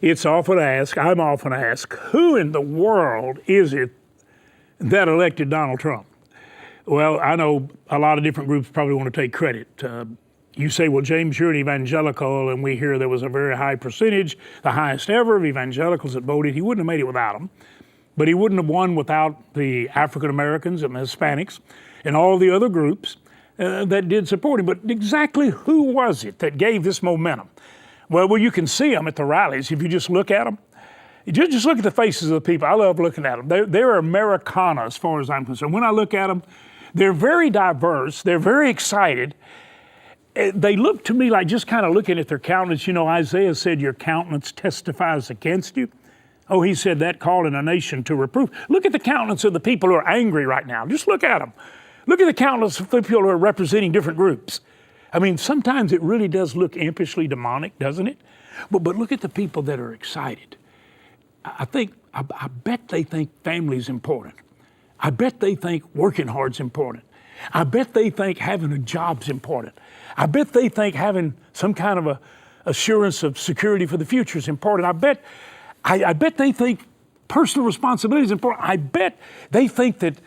It's often asked, I'm often asked, who in the world is it that elected Donald Trump? Well, I know a lot of different groups probably want to take credit. You say, well, James, you're an evangelical, and we hear there was a very high percentage, the highest ever of evangelicals that voted. He wouldn't have made it without them, but he wouldn't have won without the African Americans and the Hispanics and all the other groups that did support him. But exactly who was it that gave this momentum? Well, you can see them at the rallies if you just look at them. Just look at the faces of the people. I love looking at them. They're Americana as far as I'm concerned. When I look at them, they're very diverse. They're very excited. They look to me like, just kind of looking at their countenance, you know, Isaiah said, your countenance testifies against you. Oh, he said that, calling a nation to reproof. Look at the countenance of the people who are angry right now. Just look at them. Look at the countenance of the people who are representing different groups. I mean, sometimes it really does look impishly demonic, doesn't it? But look at the people that are excited. I bet they think family's important. I bet they think working hard's important. I bet they think having a job's important. I bet they think having some kind of a assurance of security for the future is important. I bet they think personal responsibility is important. I bet they think that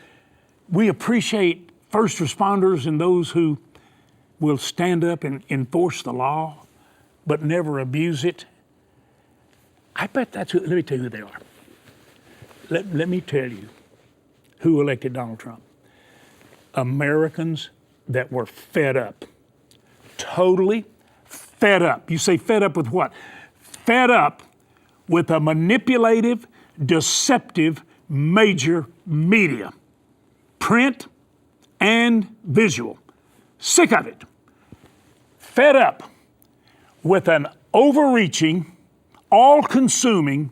we appreciate first responders and those who will stand up and enforce the law, but never abuse it. I bet that's who, let me tell you who they are. Let me tell you who elected Donald Trump. Americans that were fed up, totally fed up. You say fed up with what? Fed up with a manipulative, deceptive, major media, print and visual. Sick of it. Fed up with an overreaching, all-consuming,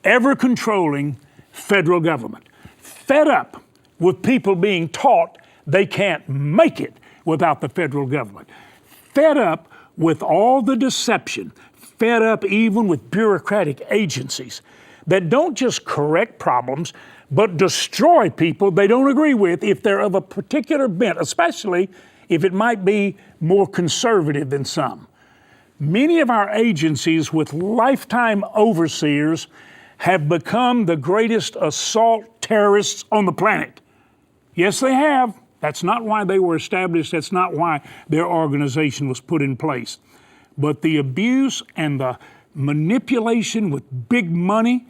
ever-controlling federal government. Fed up with people being taught they can't make it without the federal government. Fed up with all the deception. Fed up even with bureaucratic agencies that don't just correct problems, but destroy people they don't agree with if they're of a particular bent, especially if it might be more conservative than some. Many of our agencies with lifetime overseers have become the greatest assault terrorists on the planet. Yes, they have. That's not why they were established. That's not why their organization was put in place. But the abuse and the manipulation with big money,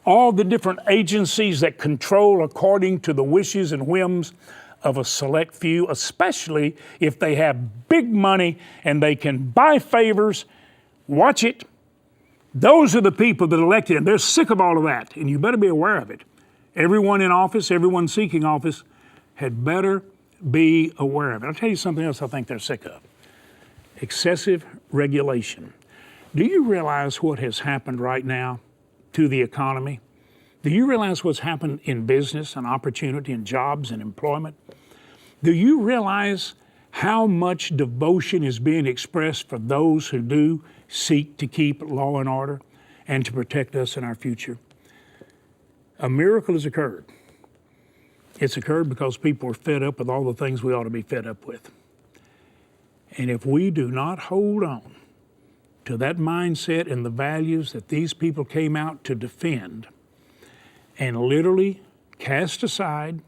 all the different agencies that control according to the wishes and whims of a select few, especially if they have big money and they can buy favors. Watch it. Those are the people that elected him. They're sick of all of that, and you better be aware of it. Everyone in office, everyone seeking office had better be aware of it. I'll tell you something else I think they're sick of. Excessive regulation. Do you realize what has happened right now to the economy? Do you realize what's happened in business and opportunity and jobs and employment? Do you realize how much devotion is being expressed for those who do seek to keep law and order and to protect us in our future? A miracle has occurred. It's occurred because people are fed up with all the things we ought to be fed up with. And if we do not hold on to that mindset and the values that these people came out to defend, and literally cast aside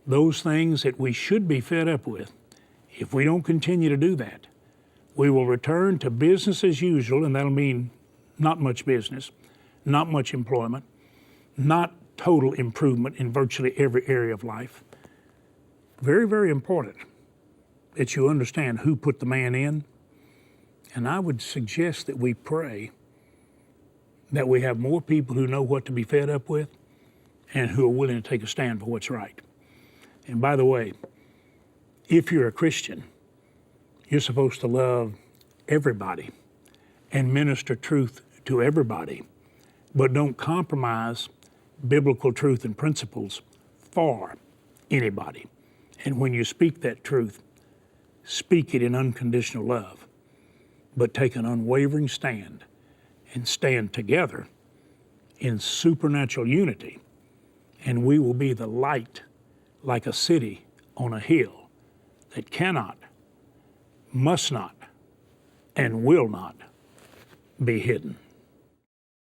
those things that we should be fed up with, if we don't continue to do that, we will return to business as usual, and that'll mean not much business, not much employment, not total improvement in virtually every area of life. Very, very important that you understand who put the man in. And I would suggest that we pray that we have more people who know what to be fed up with and who are willing to take a stand for what's right. And by the way, if you're a Christian, you're supposed to love everybody and minister truth to everybody, but don't compromise biblical truth and principles for anybody. And when you speak that truth, speak it in unconditional love, but take an unwavering stand and stand together in supernatural unity, and we will be the light like a city on a hill that cannot, must not, and will not be hidden.